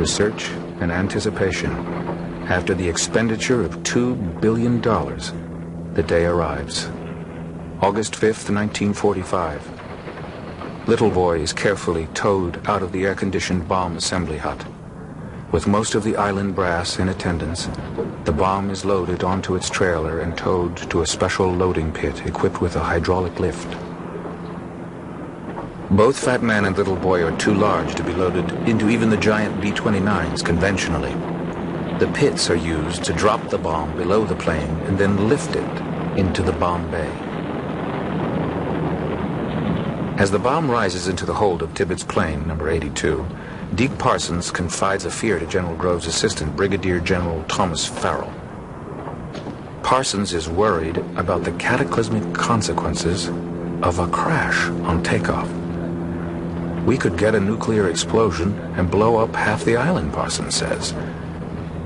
research and anticipation, after the expenditure of $2 billion, the day arrives. August 5th, 1945. Little Boy is carefully towed out of the air-conditioned bomb assembly hut. With most of the island brass in attendance, the bomb is loaded onto its trailer and towed to a special loading pit equipped with a hydraulic lift. Both Fat Man and Little Boy are too large to be loaded into even the giant B-29s conventionally. The pits are used to drop the bomb below the plane and then lift it into the bomb bay. As the bomb rises into the hold of Tibbetts' plane, number 82, Deke Parsons confides a fear to General Groves' assistant, Brigadier General Thomas Farrell. Parsons is worried about the cataclysmic consequences of a crash on takeoff. We could get a nuclear explosion and blow up half the island, Parsons says.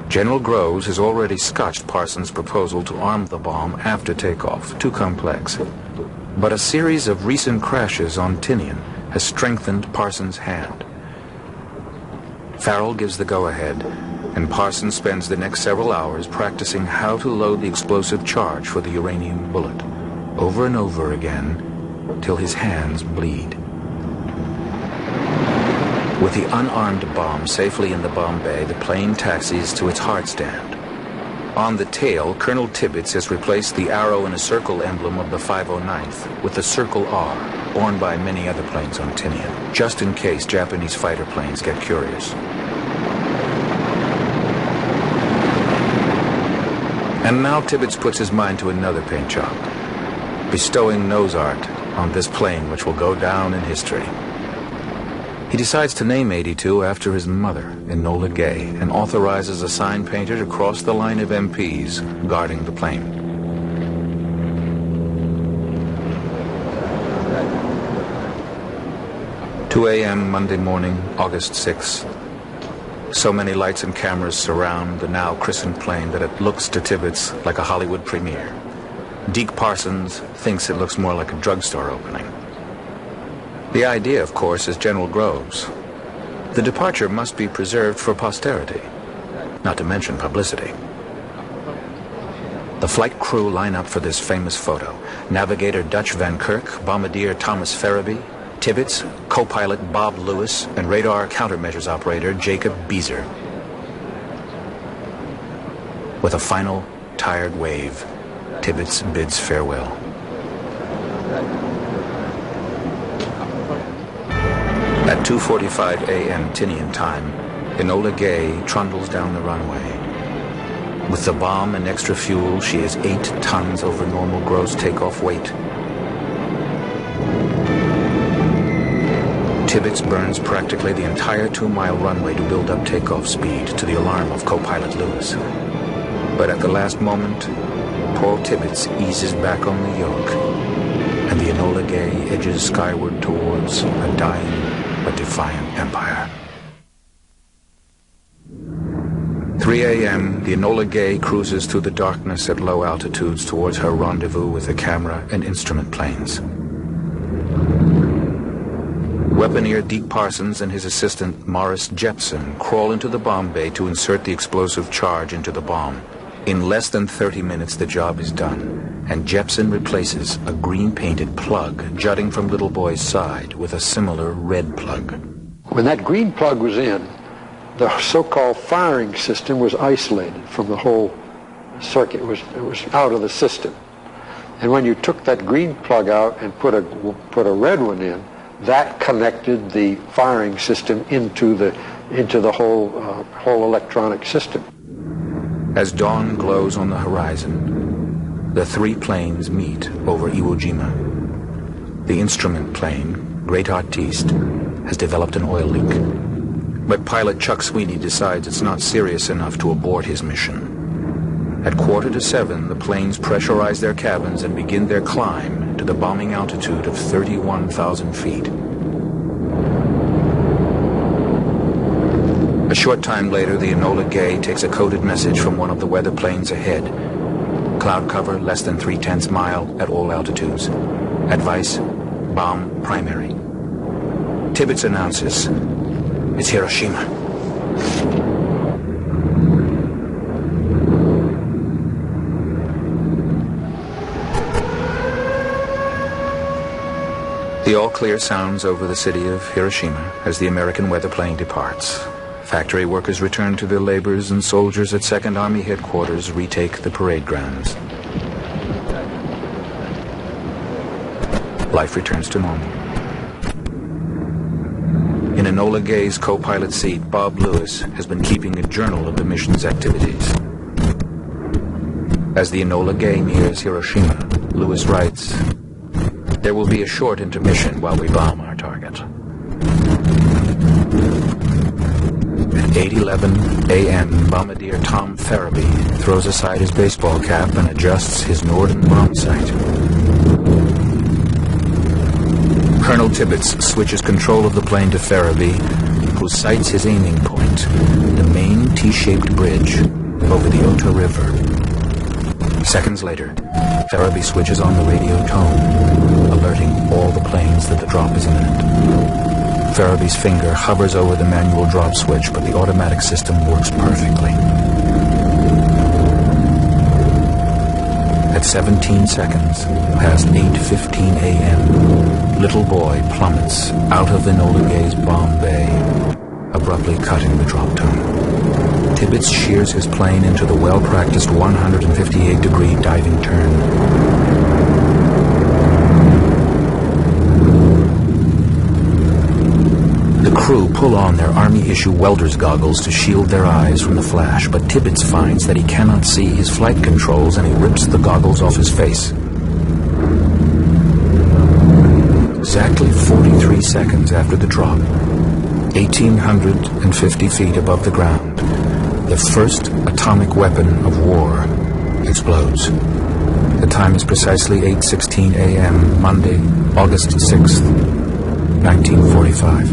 General Groves has already scotched Parsons' proposal to arm the bomb after takeoff, too complex. But a series of recent crashes on Tinian has strengthened Parsons' hand. Farrell gives the go-ahead, and Parsons spends the next several hours practicing how to load the explosive charge for the uranium bullet, over and over again, till his hands bleed. With the unarmed bomb safely in the bomb bay, the plane taxis to its hard stand. On the tail, Colonel Tibbetts has replaced the arrow in a circle emblem of the 509th with the circle R, borne by many other planes on Tinian, just in case Japanese fighter planes get curious. And now Tibbetts puts his mind to another paint job, bestowing nose art on this plane which will go down in history. He decides to name 82 after his mother, Enola Gay, and authorizes a sign painter to cross the line of MPs guarding the plane. "2 a.m. Monday morning, August 6th. So many lights and cameras surround the now christened plane that it looks to Tibbetts like a Hollywood premiere. Deke Parsons thinks it looks more like a drugstore opening. The idea, of course, is General Groves. The departure must be preserved for posterity, not to mention publicity. The flight crew line up for this famous photo. Navigator Dutch Van Kirk, Bombardier Thomas Farabee, Tibbetts, co-pilot Bob Lewis, and radar countermeasures operator Jacob Beezer. With a final, tired wave, Tibbetts bids farewell. At 2:45 a.m. Tinian time, Enola Gay trundles down the runway. With the bomb and extra fuel, she is 8 tons over normal gross takeoff weight. Tibbetts burns practically the entire 2-mile runway to build up takeoff speed, to the alarm of co-pilot Lewis. But at the last moment, poor Tibbetts eases back on the yoke, and the Enola Gay edges skyward towards a dying but defiant empire. 3 a.m., the Enola Gay cruises through the darkness at low altitudes towards her rendezvous with the camera and instrument planes. Weaponeer Deke Parsons and his assistant Morris Jepson crawl into the bomb bay to insert the explosive charge into the bomb. In less than 30 minutes, the job is done, and Jepson replaces a green-painted plug jutting from Little Boy's side with a similar red plug. When that green plug was in, the so-called firing system was isolated from the whole circuit. It was out of the system. And when you took that green plug out and put a red one in, that connected the firing system into the whole electronic system. As dawn glows on the horizon, the 3 planes meet over Iwo Jima. The instrument plane, Great Artiste, has developed an oil leak. But pilot Chuck Sweeney decides it's not serious enough to abort his mission. At 6:45, the planes pressurize their cabins and begin their climb to the bombing altitude of 31,000 feet. A short time later, the Enola Gay takes a coded message from one of the weather planes ahead. Cloud cover less than 3/10 mile at all altitudes. Advice, bomb primary. Tibbetts announces, "It's Hiroshima. The all-clear sounds over the city of Hiroshima as the American weather plane departs. Factory workers return to their labors and soldiers at 2nd Army headquarters retake the parade grounds. Life returns to normal. In Enola Gay's co-pilot seat, Bob Lewis has been keeping a journal of the mission's activities. As the Enola Gay nears Hiroshima, Lewis writes, "There will be a short intermission while we bomb our target." At 8:11 a.m., Bombardier Tom Farabee throws aside his baseball cap and adjusts his Norden bomb sight. Colonel Tibbets switches control of the plane to Farabee, who sights his aiming point, the main T-shaped bridge over the Ota River. Seconds later, Farabee switches on the radio tone, alerting all the planes that the drop is imminent. Farabee's finger hovers over the manual drop switch, but the automatic system works perfectly. At 17 seconds past 8:15 a.m., Little Boy plummets out of Enola Gay's bomb bay, abruptly cutting the drop tone. Tibbets shears his plane into the well-practiced 158-degree diving turn. The crew pull on their Army-issue welder's goggles to shield their eyes from the flash, but Tibbets finds that he cannot see his flight controls and he rips the goggles off his face. Exactly 43 seconds after the drop, 1,850 feet above the ground, the first atomic weapon of war explodes. The time is precisely 8:16 a.m., Monday, August 6th, 1945.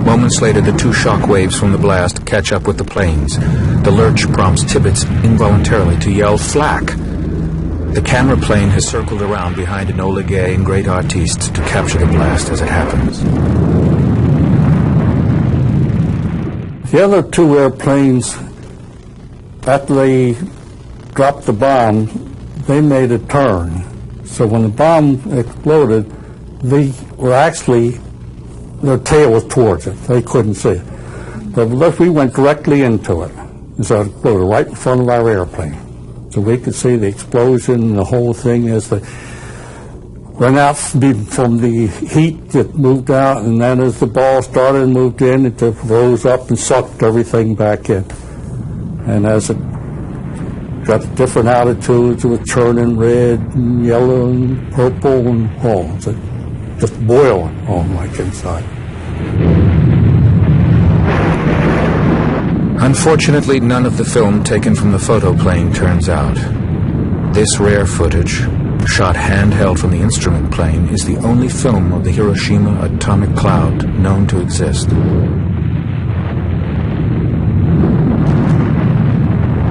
Moments later, the two shock waves from the blast catch up with the planes. The lurch prompts Tibbets involuntarily to yell, "Flak!" The camera plane has circled around behind Enola Gay and Great Artiste to capture the blast as it happens. The other two airplanes, after they dropped the bomb, they made a turn. So when the bomb exploded, they were actually, their tail was towards it. They couldn't see it. But we went directly into it. So it exploded right in front of our airplane. So we could see the explosion and the whole thing as they went out from the heat that moved out, and then as the ball started and moved in, it just rose up and sucked everything back in. And as it got different altitudes, it was turning red and yellow and purple and all. So just boiling on like inside. Unfortunately, none of the film taken from the photoplane turns out. This rare footage, shot handheld from the instrument plane, is the only film of the Hiroshima atomic cloud known to exist.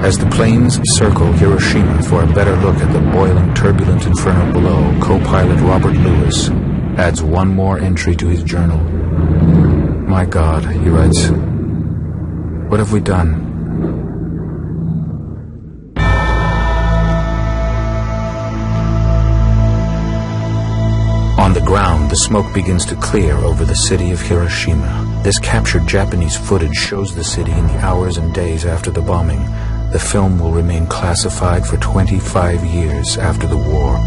As the planes circle Hiroshima for a better look at the boiling, turbulent inferno below, co-pilot Robert Lewis adds one more entry to his journal. "My God," he writes, "what have we done?" On the ground, the smoke begins to clear over the city of Hiroshima. This captured Japanese footage shows the city in the hours and days after the bombing. The film will remain classified for 25 years after the war.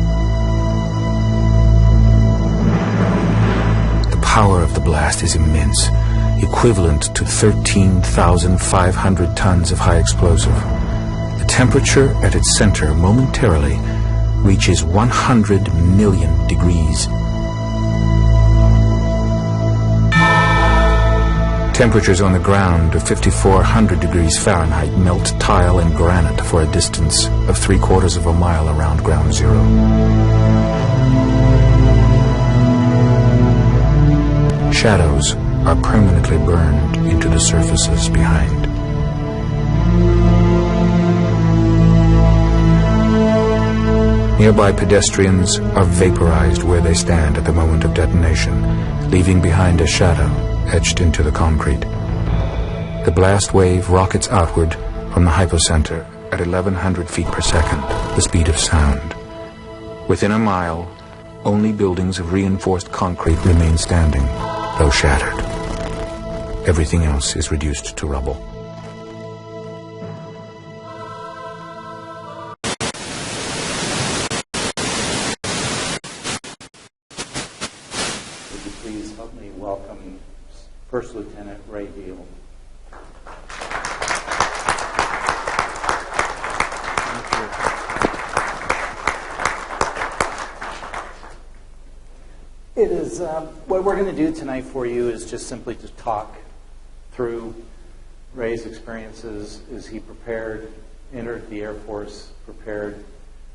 The power of the blast is immense, equivalent to 13,500 tons of high explosive. The temperature at its center momentarily reaches 100 million degrees. Temperatures on the ground of 5,400 degrees Fahrenheit melt tile and granite for a distance of 3/4 of a mile around ground zero. Shadows are permanently burned into the surfaces behind. Nearby pedestrians are vaporized where they stand at the moment of detonation, leaving behind a shadow etched into the concrete. The blast wave rockets outward from the hypocenter at 1,100 feet per second, the speed of sound. Within a mile, only buildings of reinforced concrete remain standing, though shattered. Everything else is reduced to rubble. Would you please help me welcome First Lieutenant Ray Biel. It is, what we're going to do tonight for you is just simply to talk through Ray's experiences as he prepared, entered the Air Force, prepared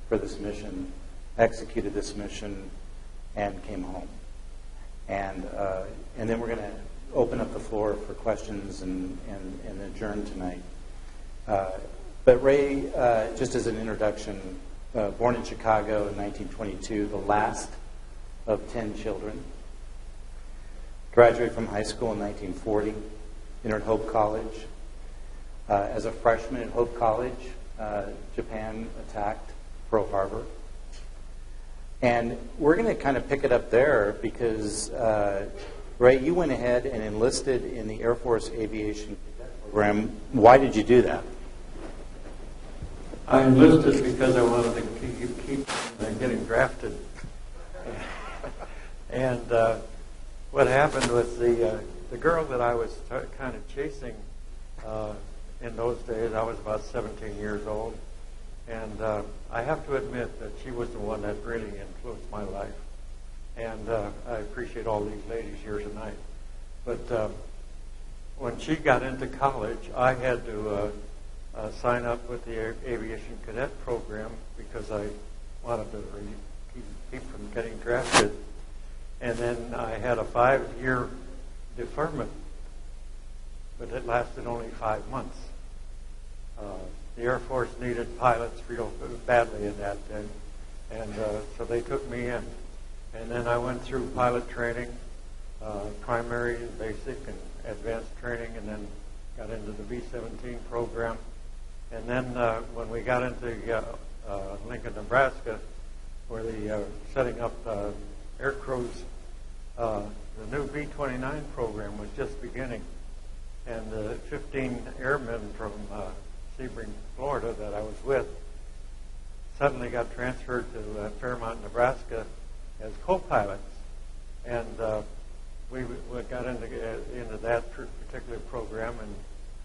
for this mission, executed this mission, and came home. And then we're going to open up the floor for questions and adjourn tonight. But Ray, just as an introduction, born in Chicago in 1922, the last of 10 children. Graduated from high school in 1940, entered Hope College. As a freshman at Hope College, Japan attacked Pearl Harbor. And we're going to kind of pick it up there because, Ray, you went ahead and enlisted in the Air Force Aviation Program. Why did you do that? I enlisted because I wanted to keep getting drafted. And what happened was the girl that I was kind of chasing in those days, I was about 17 years old, and I have to admit that she was the one that really influenced my life. And I appreciate all these ladies here tonight. But when she got into college, I had to sign up with the Aviation Cadet Program because I wanted to keep from getting drafted. And then I had a 5-year deferment, but it lasted only 5 months. The Air Force needed pilots real badly in that day, and so they took me in. And then I went through pilot training, primary, basic, and advanced training, and then got into the B-17 program. And then when we got into Lincoln, Nebraska, where the setting up air crews, the new B-29 program was just beginning, and the 15 airmen from Sebring, Florida, that I was with, suddenly got transferred to Fairmont, Nebraska, as co-pilots, and we got into that particular program, and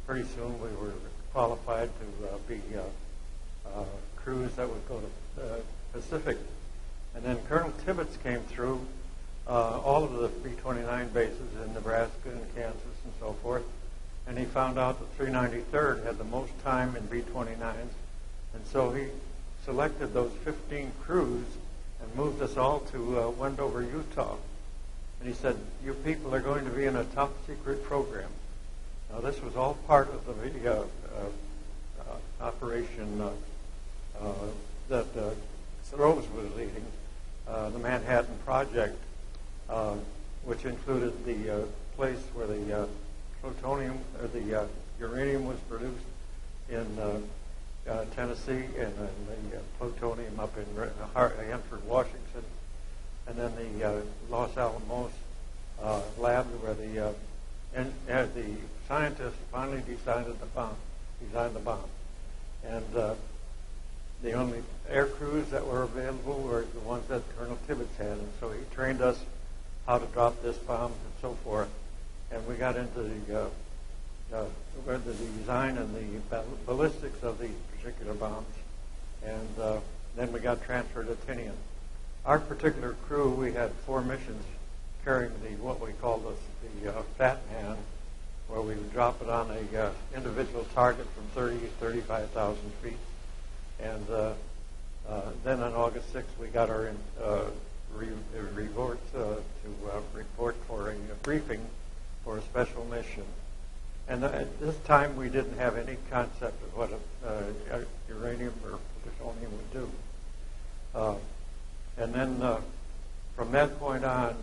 pretty soon we were qualified to be crews that would go to Pacific. And then Colonel Tibbets came through all of the B-29 bases in Nebraska and Kansas and so forth, and he found out that 393rd had the most time in B-29s, and so he selected those 15 crews and moved us all to Wendover, Utah. And he said, "You people are going to be in a top-secret program." Now, this was all part of the operation that Rose was leading, the Manhattan Project, which included the place where the plutonium or the uranium was produced in Tennessee, and then the plutonium up in Hanford, Washington, and then the Los Alamos lab where the scientists finally designed the bomb. And the only air crews that were available were the ones that Colonel Tibbets had, and so he trained us how to drop this bomb and so forth. And we got into the design and the ballistics of these particular bombs, and then we got transferred to Tinian. Our particular crew, we had 4 missions carrying what we call the Fat Man, where we would drop it on a individual target from 30 to 35,000 feet. And then on August 6th, we got our report report for a briefing for a special mission. And at this time, we didn't have any concept of what uranium or plutonium would do. And then from that point on,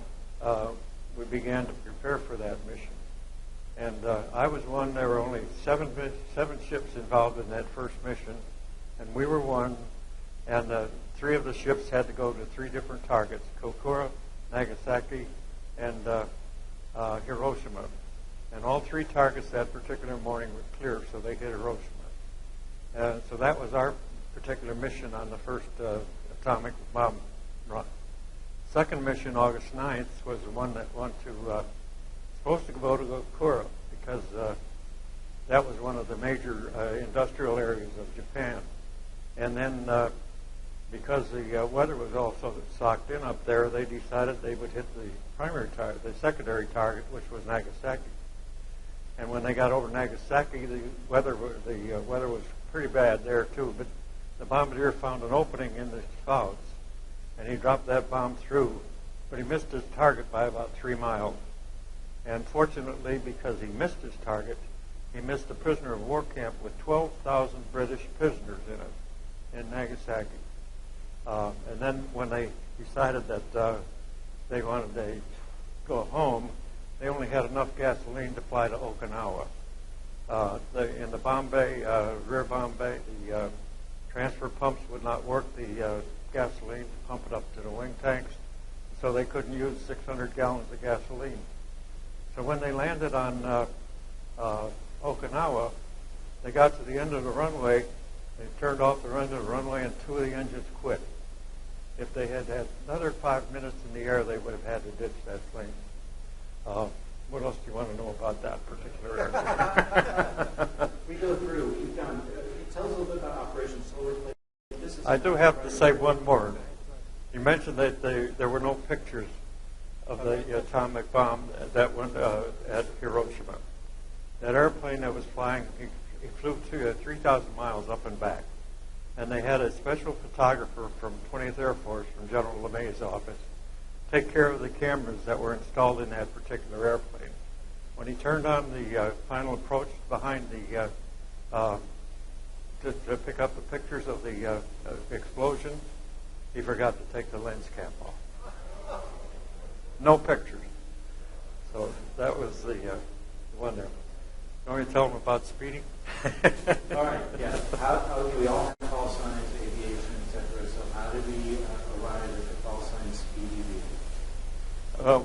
we began to prepare for that mission. And I was one. There were only seven ships involved in that first mission, and we were one. And 3 of the ships had to go to 3 different targets: Kokura, Nagasaki, and Hiroshima. And all 3 targets that particular morning were clear, so they hit Hiroshima. So that was our particular mission on the first atomic bomb run. Second mission, August 9th, was the one that went to supposed to go to Kokura, because that was one of the major industrial areas of Japan. And then because the weather was also socked in up there, they decided they would hit the primary target, the secondary target, which was Nagasaki. And when they got over Nagasaki, the weather was pretty bad there too. But the bombardier found an opening in the clouds, and he dropped that bomb through, but he missed his target by about 3 miles. And fortunately, because he missed his target, he missed a prisoner of war camp with 12,000 British prisoners in it in Nagasaki. And then when they decided that they wanted to go home, they only had enough gasoline to fly to Okinawa. In the bomb bay, rear bomb bay, the transfer pumps would not work the gasoline to pump it up to the wing tanks, so they couldn't use 600 gallons of gasoline. So when they landed on Okinawa, they got to the end of the runway, they turned off the end of the runway, and 2 of the engines quit. If they had had another 5 minutes in the air, they would have had to ditch that plane. What else do you want to know about that particular area? We go through. We've done. Tell us a little bit about Operation Solar Flare. I do have to say one more. You mentioned that there were no pictures of the atomic bomb that went at Hiroshima. That airplane that was flying, he flew 3,000 miles up and back. And they had a special photographer from 20th Air Force, from General LeMay's office, take care of the cameras that were installed in that particular airplane. When he turned on the final approach behind the to pick up the pictures of the explosion, he forgot to take the lens cap off. No pictures. So that was the one there. You want me to tell them about Speedy? All right, yeah. How do we all have call signs, aviation, etc.? So how did we arrive at the call sign Speedy?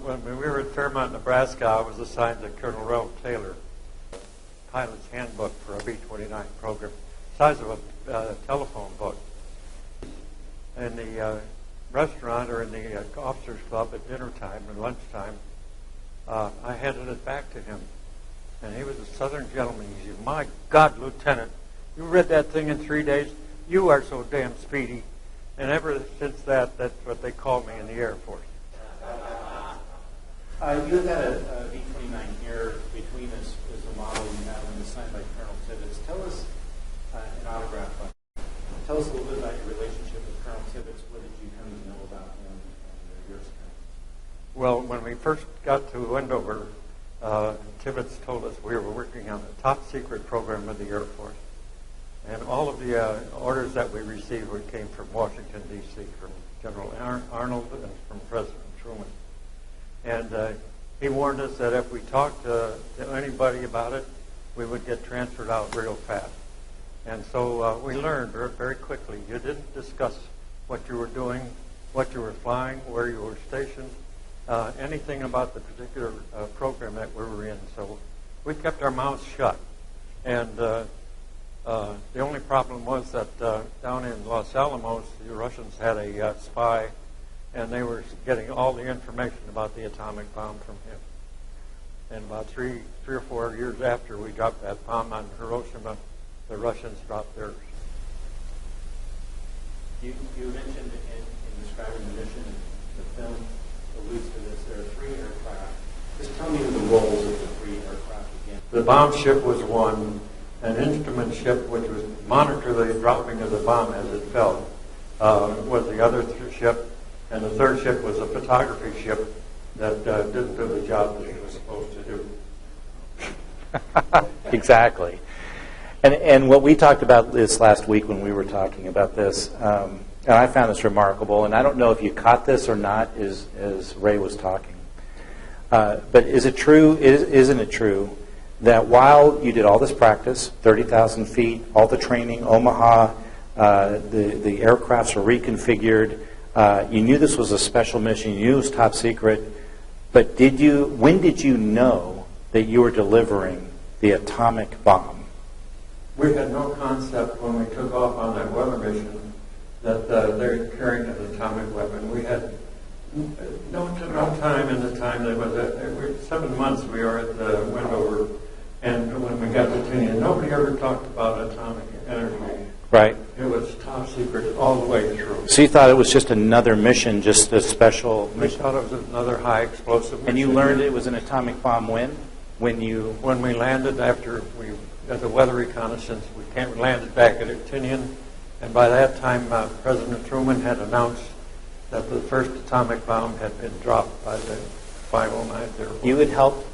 When we were at Fairmont, Nebraska, I was assigned to Colonel Ralph Taylor, pilot's handbook for a B-29 program, size of a telephone book. In the restaurant or in the officers' club at dinner time and lunchtime, I handed it back to him. And he was a Southern gentleman. He said, "My God, Lieutenant, you read that thing in 3 days? You are so damn speedy." And ever since that, that's what they called me in the Air Force. You've got a B-29 here between us as a model you have, and it's signed by Colonel Tibbets. Tell us an autograph. Tell us a little bit about your relationship with Colonel Tibbets. What did you come to know about him and your experience? Well, when we first got to Wendover, Tibbets told us we were working on a top secret program of the Air Force. And all of the orders that we received came from Washington, D.C., from General Arnold and from President Truman. And he warned us that if we talked to anybody about it, we would get transferred out real fast. And so we learned very quickly. You didn't discuss what you were doing, what you were flying, where you were stationed, anything about the particular program that we were in. So we kept our mouths shut. And the only problem was that down in Los Alamos, the Russians had a spy, and they were getting all the information about the atomic bomb from him. And about three or 4 years after we dropped that bomb on Hiroshima, the Russians dropped theirs. You mentioned in describing the mission, the film alludes to this. There are 3 aircraft. Just tell me the roles of the 3 aircraft again. The bomb ship was one. An instrument ship, which was monitor the dropping of the bomb as it fell, was the other ship. And the third ship was a photography ship that didn't do the job that it was supposed to do. Exactly. And what we talked about this last week when we were talking about this, and I found this remarkable, and I don't know if you caught this or not as Ray was talking, but is it true, isn't it true, that while you did all this practice, 30,000 feet, all the training, Omaha, the aircrafts were reconfigured, you knew this was a special mission, you knew it was top secret, but when did you know that you were delivering the atomic bomb? We had no concept when we took off on that weather mission that they're carrying an atomic weapon. We had no time in the time. There was 7 months we were at the Wendover, and when we got to Tinian, nobody ever talked about atomic energy. Right. It was top secret all the way through. So you thought it was just another mission, just a special We mission? thought it was another high explosive mission. And you learned it was an atomic bomb when? When we landed after we did the weather reconnaissance, we landed back at Tinian, and by that time President Truman had announced that the first atomic bomb had been dropped by the 509 Airborne. You had helped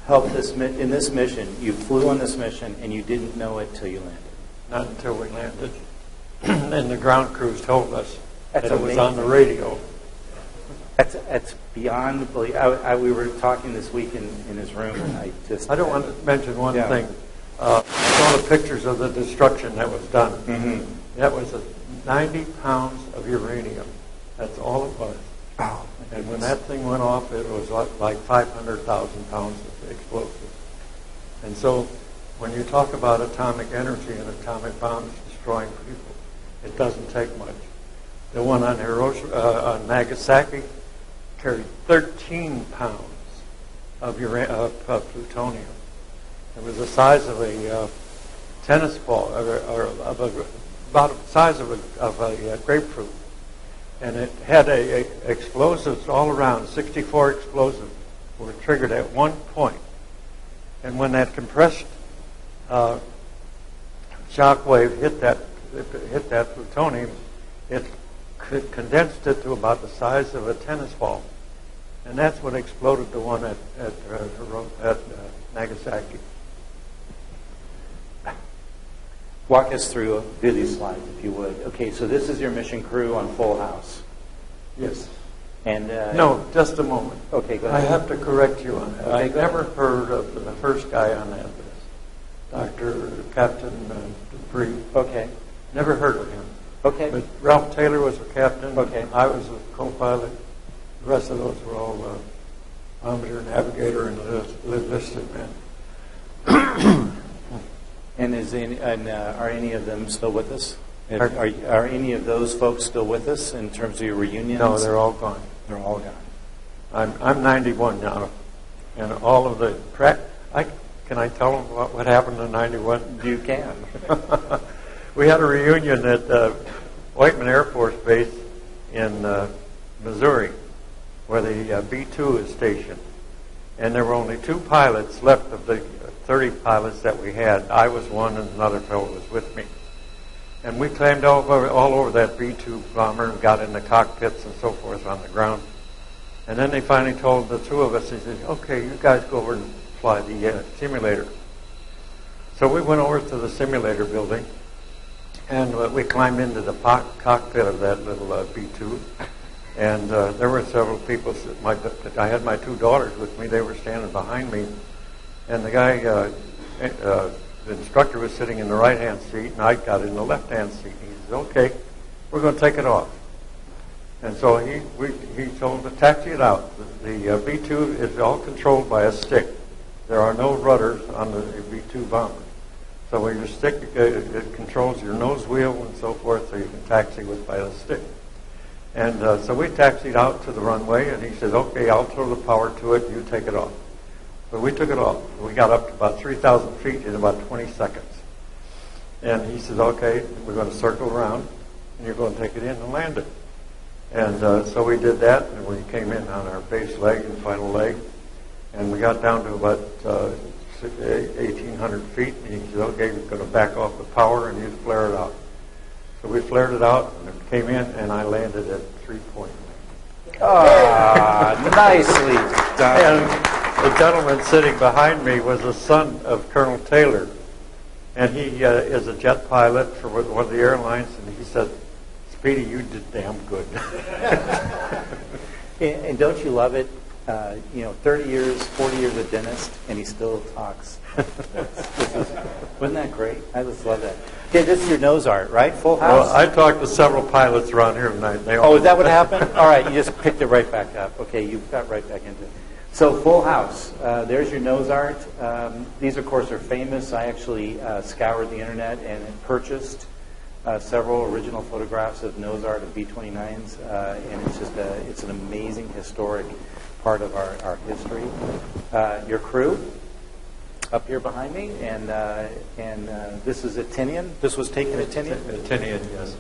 in this mission. You flew on this mission, and you didn't know it till you landed. Not until we landed. And the ground crews told us That's that it was amazing. on the radio. That's beyond belief. We were talking this week in his room, and I don't want to mention one Yeah. thing. Saw the pictures of the destruction that was done. Mm-hmm. That was 90 pounds of uranium. That's all it was. Oh, And when that thing went off, it was like 500,000 pounds of explosives. And so when you talk about atomic energy and atomic bombs destroying people, it doesn't take much. The one on Hiroshima, on Nagasaki, carried 13 pounds of plutonium. It was the size of a tennis ball, about the size of a grapefruit. And it had explosives all around. 64 explosives were triggered at one point. And when that compressed shock wave hit that plutonium, it condensed it to about the size of a tennis ball. And that's what exploded the one at Nagasaki. walk us through these slides, if you would. Okay, so this is your mission crew on Full House. Yes. And No, just a moment. Okay, go I ahead. have to correct you on that. Okay, I've go never heard of the first guy on that list, Dr. Captain Dupree. Okay. Never heard of him. Okay. But Ralph Taylor was a captain. Okay. I was a co-pilot. The rest of those were all bombardier, navigator, and enlisted men. And are any of them still with us? Are any of those folks still with us in terms of your reunions? No, they're all gone. They're all gone. I'm 91 now, and all of the can I tell them what happened in 91? You can. We had a reunion at Whiteman Air Force Base in Missouri, where the B-2 is stationed. And there were only 2 pilots left of the 30 pilots that we had. I was one, and another fellow was with me. And we climbed all over that B-2 bomber and got in the cockpits and so forth on the ground. And then they finally told the 2 of us, they said, okay, you guys go over and fly the simulator. So we went over to the simulator building, and we climbed into the cockpit of that little B-2. And there were several people. I had my 2 daughters with me. They were standing behind me. And the guy, the instructor was sitting in the right-hand seat, and I got in the left-hand seat. He said, okay, we're going to take it off. And so he told to taxi it out. The B-2 is all controlled by a stick. There are no rudders on the B-2 bomber. So with your stick, it controls your nose wheel and so forth, so you can taxi by the stick. And so we taxied out to the runway, and he said, okay, I'll throw the power to it, you take it off. So we took it off. We got up to about 3,000 feet in about 20 seconds. And he said, okay, we're going to circle around, and you're going to take it in and land it. And so we did that, and we came in on our base leg and final leg, and we got down to about 1,800 feet, and he said, okay, we're going to back off the power, and you flare it out. So we flared it out, and it came in, and I landed at 3-point. Ah, nicely done. And the gentleman sitting behind me was the son of Colonel Taylor, and he is a jet pilot for one of the airlines, and he said, Speedy, you did damn good. And don't you love it? 30 years, 40 years a dentist, and he still talks Wasn't that great? I just love that. Okay, this is your nose art, right? Full house? Well, I talked to several pilots around here tonight. Oh, is that what happened? All right, you just picked it right back up. Okay, you got right back into it. So, full house. There's your nose art. These, of course, are famous. I actually scoured the internet and purchased several original photographs of nose art of B-29s, and it's just it's an amazing historic part of our history. Your crew up here behind me, and this is at Tinian. This was taken at Tinian? At Tinian, yes.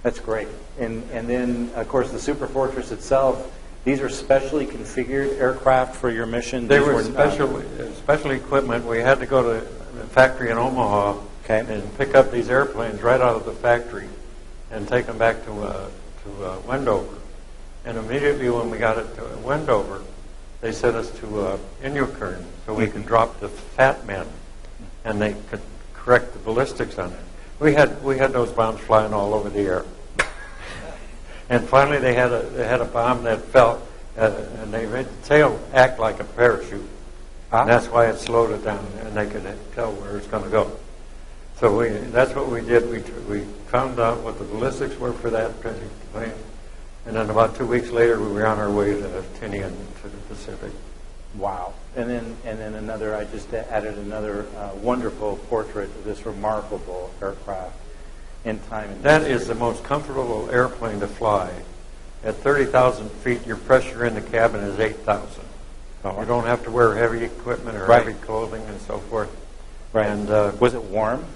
That's great. And then, of course, the Superfortress itself, these are specially configured aircraft for your mission? They were special equipment. We had to go to the factory in Omaha and pick up these airplanes right out of the factory and take them back to Wendover. And immediately when we got it to Wendover, they sent us to Inaugural so we could drop the fat men, and they could correct the ballistics on it. We had those bombs flying all over the air, and finally they had a bomb that fell, and they made the tail act like a parachute. And that's why it slowed it down, and they could tell where it's going to go. So that's what we did. We found out what the ballistics were for that plane. And then about 2 weeks later, we were on our way to Tinian, to the Pacific. Wow. And then another, I just added another wonderful portrait of this remarkable aircraft in time. And that is the most comfortable airplane to fly. At 30,000 feet, your pressure in the cabin is 8,000. You don't have to wear heavy equipment or heavy clothing and so forth. Right. And was it warm?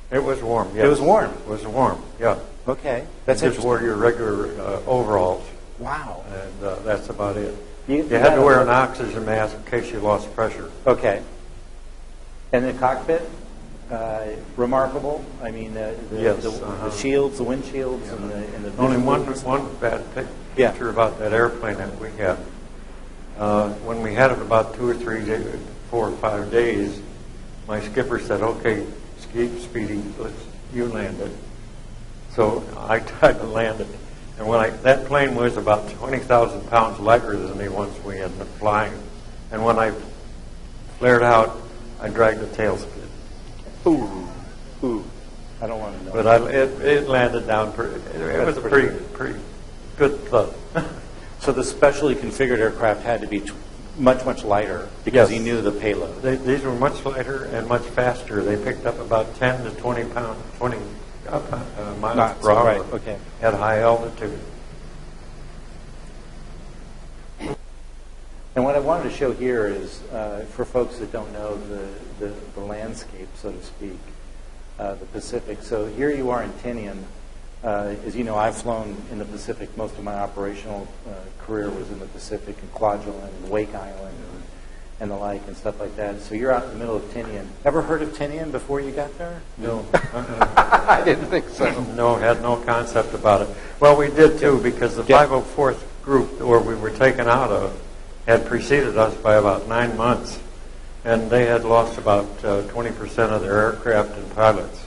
It was warm, yes. It was warm? It was warm, yeah. Okay. That's you just wore your regular overalls. Wow. And that's about it. You had to wear an oxygen mask in case you lost pressure. Okay. And the cockpit, remarkable. I mean, the shields, the windshields, and the only one bad picture about that airplane that we had. When we had it about 2 or 3 days, 4 or 5 days, my skipper said, "Okay, Speedy, you land it." So I tried to land it. And that plane was about 20,000 pounds lighter than the ones we ended up flying. And when I flared out, I dragged the tailspin. Ooh. I don't want to know. But it landed down it was a pretty good thud. So the specially configured aircraft had to be much lighter because he knew the payload. These were much lighter and much faster. They picked up about 10 to 20 miles per hour right. at high altitude. And what I wanted to show here is, for folks that don't know the landscape, so to speak, the Pacific. So here you are in Tinian. As you know, I've flown in the Pacific. Most of my operational career was in the Pacific, in Kwajalein and Wake Island and the like and stuff like that. So you're out in the middle of Tinian. Ever heard of Tinian before you got there? No. I didn't think so. No, had no concept about it. Well, we did too, because the 504th group where we were taken out of had preceded us by about 9 months, and they had lost about 20% of their aircraft and pilots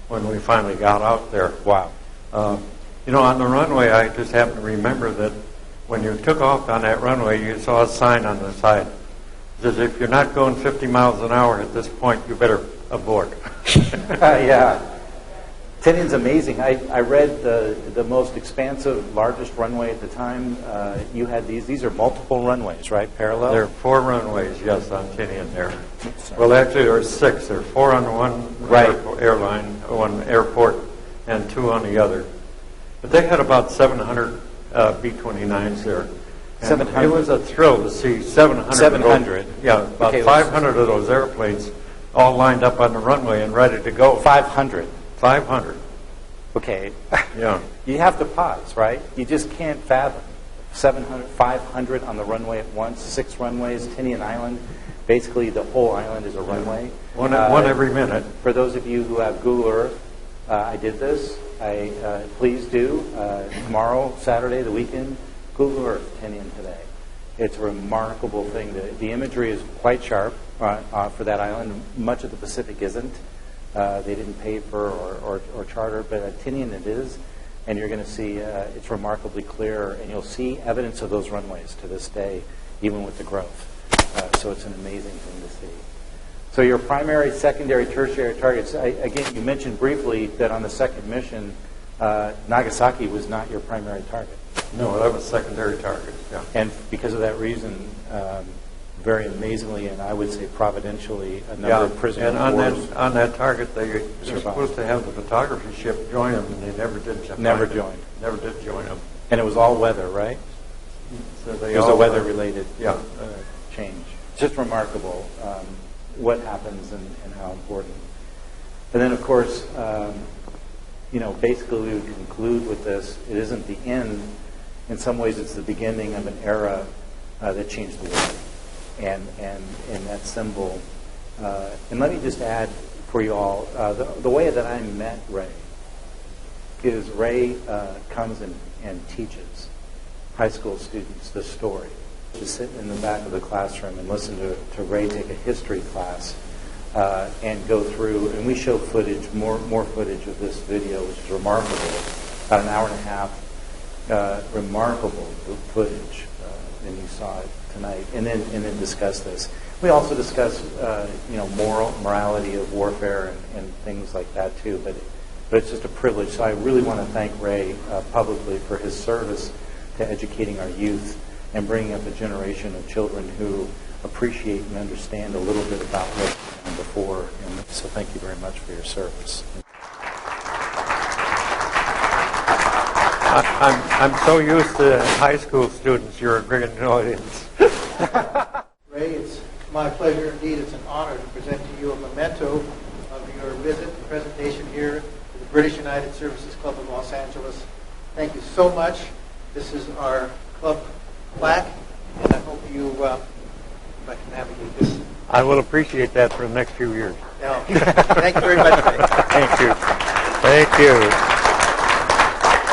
when we finally got out there. Wow. On the runway, I just happen to remember that when you took off on that runway, you saw a sign on the side. It says, "If you're not going 50 miles an hour at this point, you better abort." Yeah. Tinian's amazing. I read the most expansive, largest runway at the time. You had these. These are multiple runways, right? Parallel? There are 4 runways, yes, on Tinian there. Well, actually, there are 6. There are 4 on one airline, one airport, and 2 on the other. But they had about 700 B-29s there. 700? It was a thrill to see 700. 700? About 500 of those airplanes all lined up on the runway and ready to go. 500? 500. Okay. Yeah. You have to pause, right? You just can't fathom 700, 500 on the runway at once, 6 runways, Tinian Island. Basically, the whole island is a runway. One every minute. For those of you who have Google Earth, I did this. Please do. Tomorrow, Saturday, the weekend, Google Earth Tinian today. It's a remarkable thing. The imagery is quite sharp for that island. Much of the Pacific isn't. They didn't pay for or charter, but at Tinian it is. And you're going to see it's remarkably clear, and you'll see evidence of those runways to this day, even with the growth. So it's an amazing thing to see. So your primary, secondary, tertiary targets, again, you mentioned briefly that on the second mission, Nagasaki was not your primary target. No, that was secondary target, yeah. And because of that reason, very amazingly, and I would say providentially, a number of prisoner and on that target, they were survived. supposed to have the photography ship join them, and they never did. Never joined. Never did join them. And it was all weather, right? So It was a weather-related yeah. change. Just remarkable what happens and how important. And then, of course, basically we would conclude with this. It isn't the end. In some ways, it's the beginning of an era that changed the world. And that symbol. And let me just add for you all, the way that I met Ray is Ray comes and teaches high school students the story. To sit in the back of the classroom and listen to Ray take a history class and go through, and we show footage, more footage of this video, which is remarkable, about an hour and a half, remarkable footage, and you saw it tonight, and then discuss this. We also discuss, morality of warfare and things like that too, but it's just a privilege. So I really want to thank Ray publicly for his service to educating our youth and bringing up a generation of children who appreciate and understand a little bit about what's gone before. And so thank you very much for your service. I'm so used to high school students. You're a great audience. Ray, it's my pleasure indeed. It's an honor to present to you a memento of your visit and presentation here to the British United Services Club of Los Angeles. Thank you so much. This is our club plaque, and I hope you, if I can navigate this. I will appreciate that for the next few years. No. Thank you very much, Ray. Thank you. Thank you.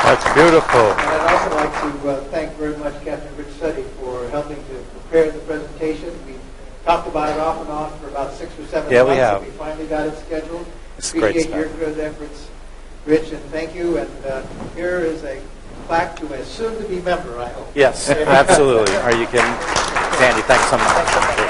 That's beautiful. And I'd also like to thank very much Captain Rich Suttie for helping to prepare the presentation. We talked about it off and on for about 6 or 7 months. We have. We finally got it scheduled. It's great Appreciate stuff. your good efforts, Rich, and thank you. And here is a plaque to a soon-to-be member, I hope. Yes, absolutely. Are you kidding? Sandy, thanks so much.